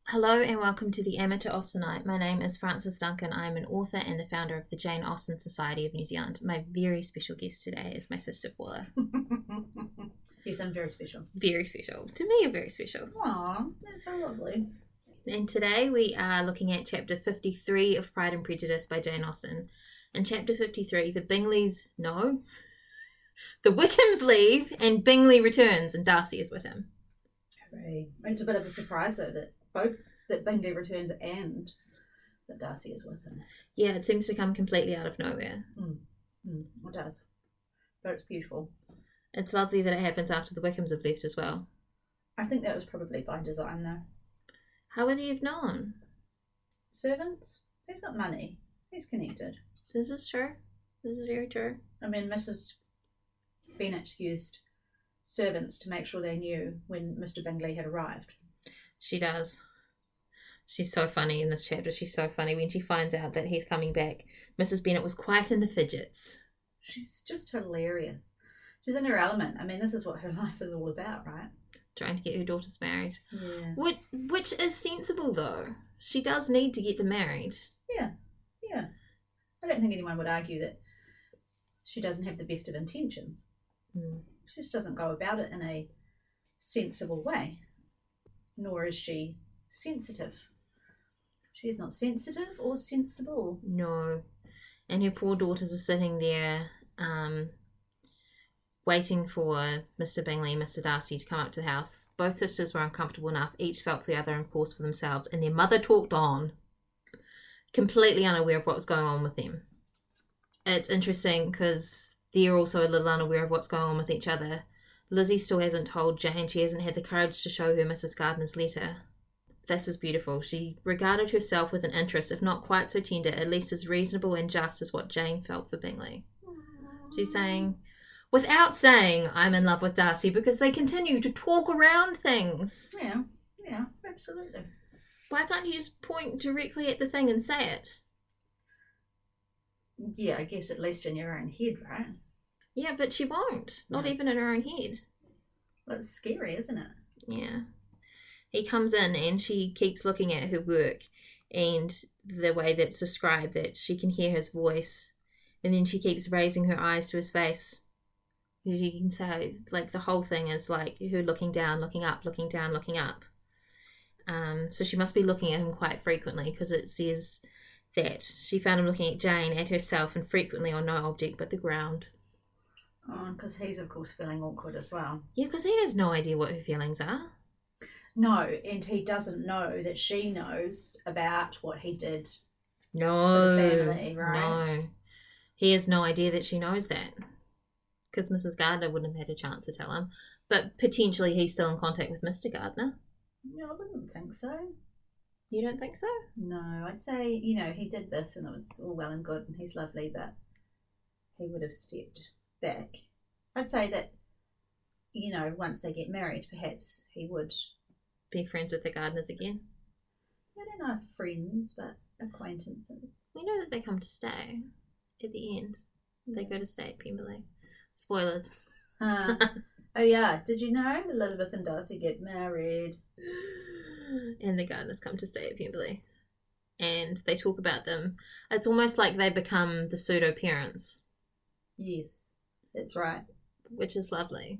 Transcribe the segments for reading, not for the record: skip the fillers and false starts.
Hello and welcome to the Amateur Austenite. My name is Frances Duncan. I am an author and the founder of the Jane Austen Society of New Zealand. My very special guest today is my sister Paula. Yes, I'm very special. Very special. To me, you're very special. Aw, that's so lovely. And today we are looking at chapter 53 of Pride and Prejudice by Jane Austen. In chapter 53, the Bingleys no. The Wickhams leave and Bingley returns and Darcy is with him. Hooray. It's a bit of a surprise though that Bingley returns and that Darcy is with him. Yeah, it seems to come completely out of nowhere. It does. But it's beautiful. It's lovely that it happens after the Wickhams have left as well. I think that was probably by design though. How would he have known? Servants? He's got money. He's connected. This is true. This is very true. I mean, Mrs. Bennet used servants to make sure they knew when Mr. Bingley had arrived. She does. She's so funny in this chapter. She's so funny when she finds out that he's coming back. Mrs. Bennet was quite in the fidgets. She's just hilarious. She's in her element. I mean, this is what her life is all about, right? Trying to get her daughters married. Yeah. Which is sensible, though. She does need to get them married. Yeah. I don't think anyone would argue that she doesn't have the best of intentions. She just doesn't go about it in a sensible way. Nor is she sensitive. She is not sensitive or sensible. No. And her poor daughters are sitting there waiting for Mr. Bingley and Mr. Darcy to come up to the house. Both sisters were uncomfortable enough. Each felt for the other and paused for themselves. And their mother talked on, completely unaware of what was going on with them. It's interesting because they're also a little unaware of what's going on with each other. Lizzie still hasn't told Jane. She hasn't had the courage to show her Mrs. Gardiner's letter. This is beautiful. She regarded herself with an interest, if not quite so tender, at least as reasonable and just as what Jane felt for Bingley. She's saying, without saying I'm in love with Darcy, because they continue to talk around things. Yeah, absolutely. Why can't you just point directly at the thing and say it? Yeah, I guess at least in your own head, right? Yeah, but she won't. Not even in her own head. Well, it's scary, isn't it? Yeah. He comes in and she keeps looking at her work and the way that's described, that she can hear his voice. And then she keeps raising her eyes to his face. You can say, like, the whole thing is like her looking down, looking up, looking down, looking up. So she must be looking at him quite frequently, because it says that she found him looking at Jane, at herself, and frequently on no object but the ground. Oh, because he's, of course, feeling awkward as well. Yeah, because he has no idea what her feelings are. No, and he doesn't know that she knows about what he did No. for the family, right? No. He has no idea that she knows that. Because Mrs. Gardiner wouldn't have had a chance to tell him. But potentially he's still in contact with Mr. Gardiner. No, I wouldn't think so. You don't think so? No, I'd say, he did this and it was all well and good and he's lovely, but he would have stepped back. I'd say that, once they get married, perhaps he would be friends with the Gardiners again. I don't know if friends, but acquaintances. We know that they come to stay at the end. They go to stay at Pemberley. Spoilers. Oh yeah, did you know Elizabeth and Darcy get married? And the Gardiners come to stay at Pemberley. And they talk about them. It's almost like they become the pseudo-parents. Yes, that's right. Which is lovely.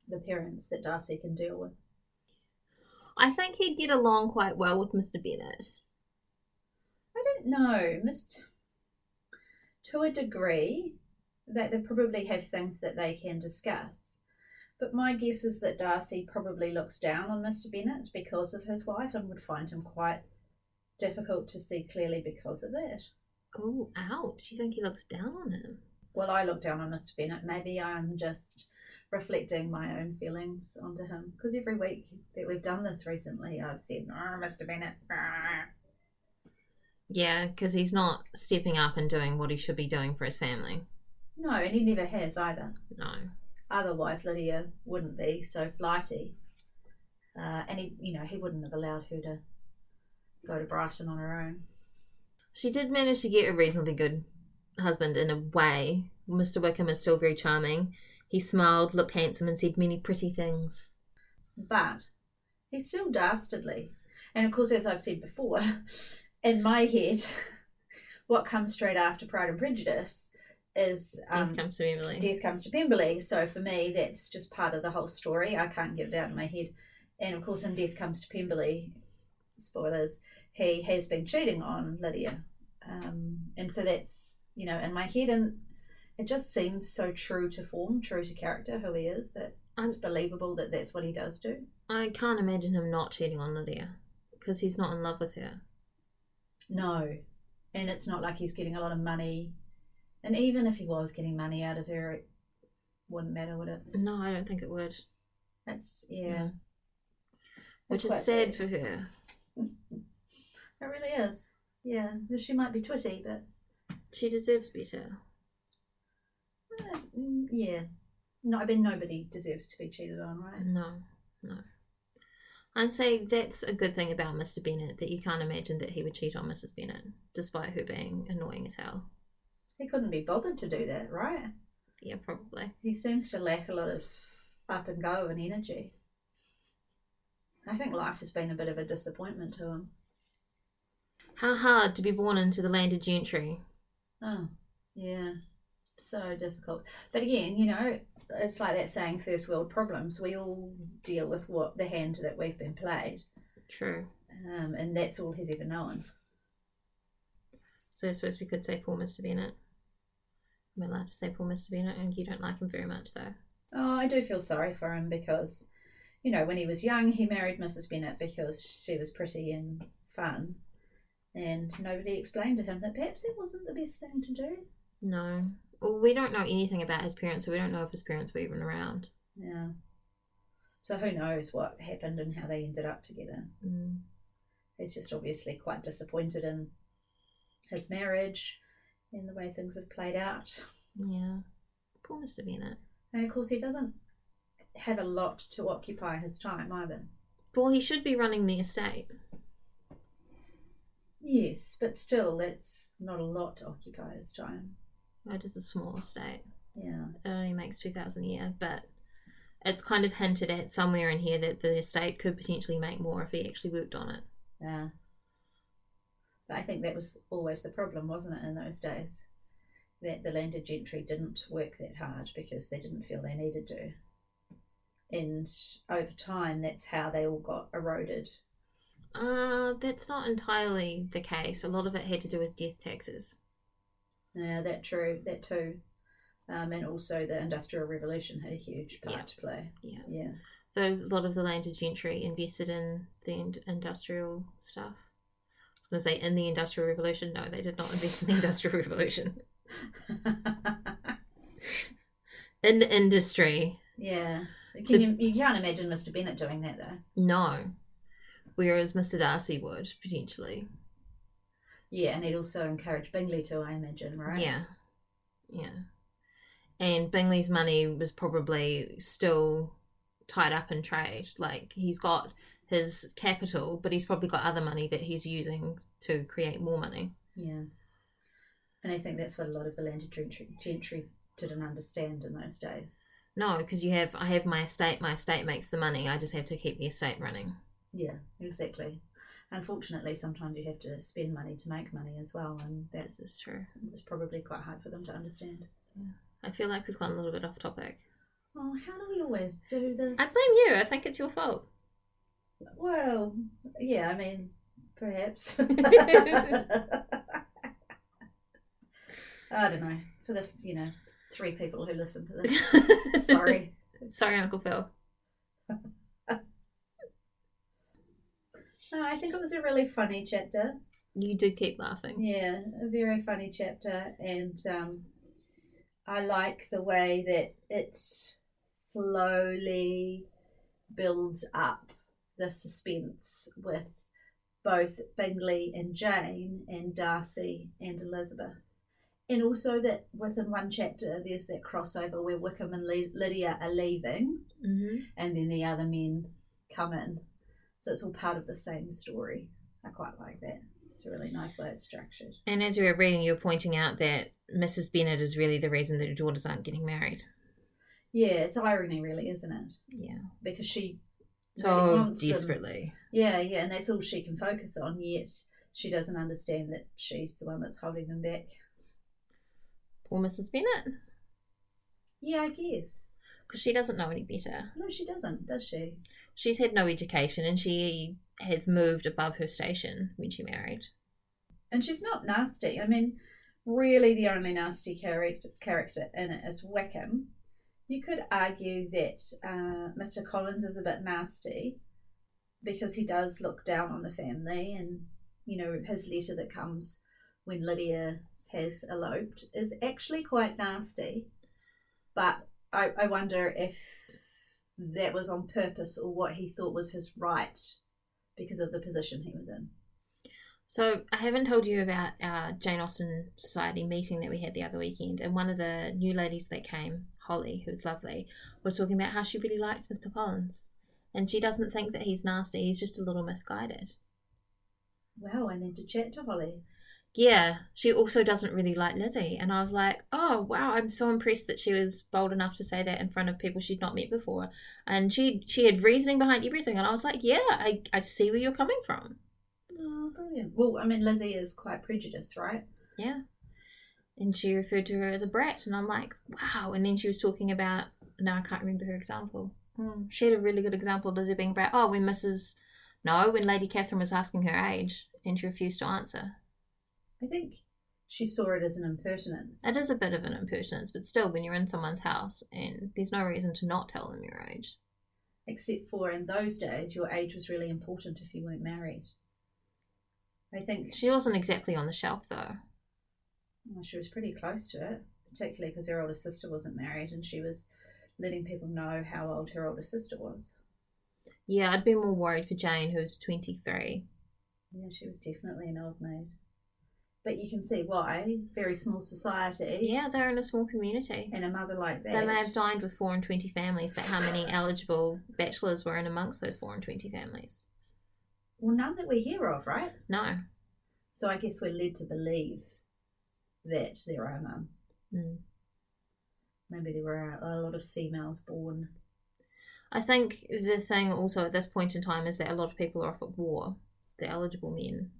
The parents that Darcy can deal with. I think he'd get along quite well with Mr. Bennet. I don't know. To a degree, that they probably have things that they can discuss. But my guess is that Darcy probably looks down on Mr. Bennet because of his wife and would find him quite difficult to see clearly because of that. Oh, ouch. You think he looks down on him? Well, I look down on Mr. Bennet. Maybe I'm just reflecting my own feelings onto him. Because every week that we've done this recently, I've said, Mr. Bennet. Yeah, because he's not stepping up and doing what he should be doing for his family. No, and he never has either. No. Otherwise, Lydia wouldn't be so flighty. And he wouldn't have allowed her to go to Brighton on her own. She did manage to get a reasonably good husband in a way. Mr. Wickham is still very charming. He smiled, looked handsome, and said many pretty things. But he's still dastardly. And of course, as I've said before, in my head, what comes straight after Pride and Prejudice is Death Comes to Pemberley. Death Comes to Pemberley. So for me, that's just part of the whole story. I can't get it out of my head. And of course, in Death Comes to Pemberley, spoilers, he has been cheating on Lydia. And so that's, in my head, and it just seems so true to form, true to character, who he is, that it's believable that that's what he does do. I can't imagine him not cheating on Lydia, because he's not in love with her. No. And it's not like he's getting a lot of money. And even if he was getting money out of her, it wouldn't matter, would it? No, I don't think it would. That's, yeah. Which is sad for her. It really is. Yeah. She might be twitty, but... She deserves better. Yeah. No, I mean, nobody deserves to be cheated on, right? No. I'd say that's a good thing about Mr. Bennet, that you can't imagine that he would cheat on Mrs. Bennet, despite her being annoying as hell. He couldn't be bothered to do that, right? Yeah, probably. He seems to lack a lot of up and go and energy. I think life has been a bit of a disappointment to him. How hard to be born into the landed gentry. Oh, yeah. So difficult. But again, it's like that saying, first world problems. We all deal with the hand that we've been played. True. And that's all he's ever known. So I suppose we could say poor Mr. Bennet. Am I allowed to say poor Mr. Bennet? And you don't like him very much, though. Oh, I do feel sorry for him because, when he was young, he married Mrs. Bennet because she was pretty and fun. And nobody explained to him that perhaps that wasn't the best thing to do. No. Well, we don't know anything about his parents, so we don't know if his parents were even around. Yeah. So who knows what happened and how they ended up together. Mm. He's just obviously quite disappointed in his marriage and the way things have played out. Yeah. Poor Mr. Bennet. And of course he doesn't have a lot to occupy his time either. Well, he should be running the estate. Yes, but still, that's not a lot to occupy his time. It is a small estate. Yeah. It only makes $2,000 a year, but it's kind of hinted at somewhere in here that the estate could potentially make more if he actually worked on it. Yeah. But I think that was always the problem, wasn't it, in those days? That the landed gentry didn't work that hard because they didn't feel they needed to. And over time, that's how they all got eroded. That's not entirely the case. A lot of it had to do with death taxes. Yeah, that too. And also the Industrial Revolution had a huge part to play. Yeah. So a lot of the landed gentry invested in the industrial stuff. I was going to say in the Industrial Revolution. No, they did not invest in the Industrial Revolution. In industry. Yeah. You can't imagine Mr. Bennet doing that, though. No. Whereas Mr. Darcy would, potentially. Yeah, and he'd also encourage Bingley to, I imagine, right? Yeah. And Bingley's money was probably still tied up in trade. Like, he's got his capital, but he's probably got other money that he's using to create more money. Yeah. And I think that's what a lot of the landed gentry didn't understand in those days. No, because I have my estate makes the money, I just have to keep the estate running. Yeah, exactly. Unfortunately, sometimes you have to spend money to make money as well, and this is true. It was probably quite hard for them to understand. Yeah. I feel like we've gone a little bit off topic. Oh, how do we always do this? I blame you. I think it's your fault. Well, yeah, I mean, perhaps. I don't know. For the, 3 people who listen to this. Sorry. Sorry, Uncle Phil. No, I think it was a really funny chapter. You did keep laughing. Yeah, a very funny chapter, and I like the way that it slowly builds up the suspense with both Bingley and Jane and Darcy and Elizabeth. And also that within one chapter there's that crossover where Wickham and Lydia are leaving, and then the other men come in. So it's all part of the same story. I quite like that. It's a really nice way it's structured. And as you were reading, you were pointing out that Mrs. Bennet is really the reason that her daughters aren't getting married. Yeah, it's irony really, isn't it? Yeah. Because she So wants him. desperately. Yeah, and that's all she can focus on, yet she doesn't understand that she's the one that's holding them back. Poor Mrs. Bennet. Yeah, I guess. Because she doesn't know any better. No, she doesn't, does she? She's had no education and she has moved above her station when she married. And she's not nasty. I mean, really the only nasty character in it is Wickham. You could argue that Mr. Collins is a bit nasty because he does look down on the family, and, you know, his letter that comes when Lydia has eloped is actually quite nasty. But I wonder if that was on purpose or what he thought was his right because of the position he was in. So I haven't told you about our Jane Austen Society meeting that we had the other weekend, and one of the new ladies that came, Holly, who was lovely, was talking about how she really likes Mr. Collins, and she doesn't think that he's nasty, he's just a little misguided. Wow, I need to chat to Holly. Yeah, she also doesn't really like Lizzie, and I was like, oh wow, I'm so impressed that she was bold enough to say that in front of people she'd not met before, and she had reasoning behind everything, and I was like, yeah, I see where you're coming from. Oh, brilliant. Well, I mean, Lizzie is quite prejudiced, right? Yeah. And she referred to her as a brat, and I'm like, wow. And then she was talking about, no, I can't remember her example. She had a really good example of Lizzie being a brat. Oh, when Lady Catherine was asking her age, and she refused to answer. I think she saw it as an impertinence. It is a bit of an impertinence, but still, when you're in someone's house, and there's no reason to not tell them your age. Except for in those days, your age was really important if you weren't married. I think she wasn't exactly on the shelf, though. Well, she was pretty close to it, particularly because her older sister wasn't married, and she was letting people know how old her older sister was. Yeah, I'd be more worried for Jane, who was 23. Yeah, she was definitely an old maid. But you can see why. Very small society. Yeah, they're in a small community. And a mother like that. They may have dined with 4 and 20 families, but how many eligible bachelors were in amongst those 4 and 20 families? Well, none that we hear of, right? No. So I guess we're led to believe that there are none. Maybe there were a lot of females born. I think the thing also at this point in time is that a lot of people are off at war, the eligible men.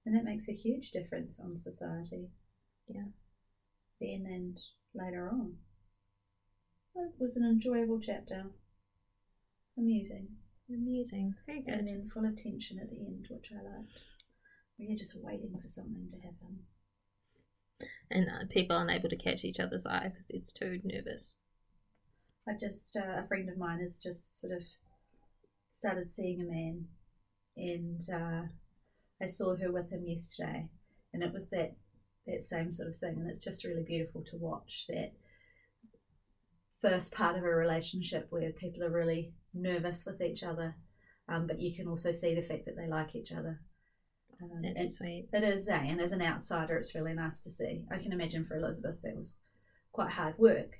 And that makes a huge difference on society. Yeah. Then and later on. It was an enjoyable chapter. Amusing. Very good. And then full of tension at the end, which I liked. We're just waiting for something to happen. And people unable to catch each other's eye because it's too nervous. A friend of mine has just sort of started seeing a man, and I saw her with him yesterday, and it was that same sort of thing, and it's just really beautiful to watch that first part of a relationship where people are really nervous with each other, but you can also see the fact that they like each other. That's sweet. It is, and as an outsider, it's really nice to see. I can imagine for Elizabeth that was quite hard work,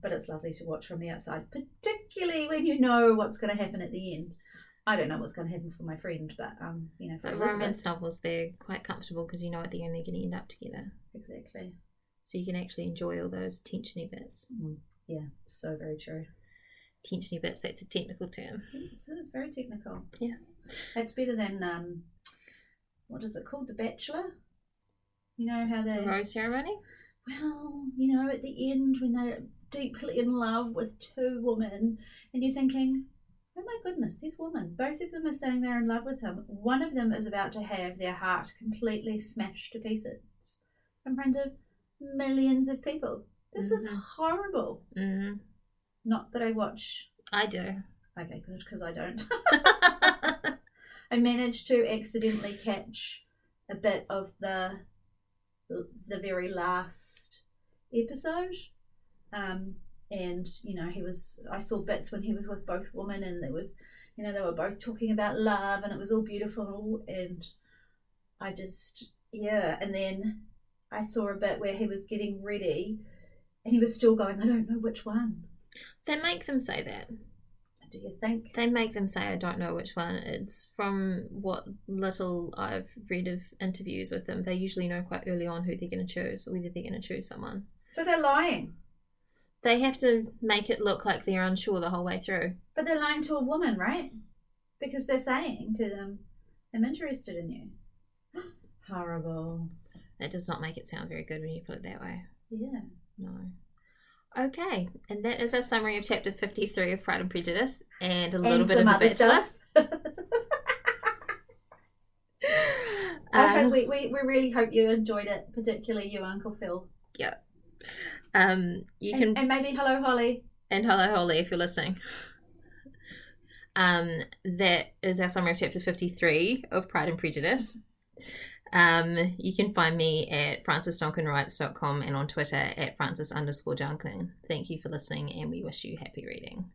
but it's lovely to watch from the outside, particularly when you know what's going to happen at the end. I don't know what's going to happen for my friend, but for Elizabeth, romance novels, they're quite comfortable because you know at the end they're going to end up together. Exactly. So you can actually enjoy all those tensiony bits. Yeah, so very true. Tensiony bits, that's a technical term. It's very technical. Yeah. It's better than, what is it called? The Bachelor? You know how they... The rose ceremony? Well, at the end when they're deeply in love with 2 women and you're thinking, oh my goodness, these women, both of them are saying they're in love with him. One of them is about to have their heart completely smashed to pieces in front of millions of people. This is horrible. Mm-hmm. Not that I watch. I do. Okay, good, because I don't. I managed to accidentally catch a bit of the very last episode. And, I saw bits when he was with both women, and there was, they were both talking about love, and it was all beautiful, and I just, and then I saw a bit where he was getting ready, and he was still going, I don't know which one. They make them say that. Do you think? They make them say, I don't know which one. It's from what little I've read of interviews with them. They usually know quite early on who they're going to choose, or whether they're going to choose someone. So they're lying. They have to make it look like they're unsure the whole way through. But they're lying to a woman, right? Because they're saying to them, I'm interested in you. Horrible. That does not make it sound very good when you put it that way. Yeah. No. Okay, and that is our summary of chapter 53 of Pride and Prejudice and a little bit of The Bachelor. We really hope you enjoyed it, particularly you, Uncle Phil. Yeah. You can and maybe hello Holly. And hello Holly if you're listening. That is our summary of chapter 53 of Pride and Prejudice. You can find me at francisdonkinwrites.com and on Twitter at francis_Duncan. Thank you for listening and we wish you happy reading.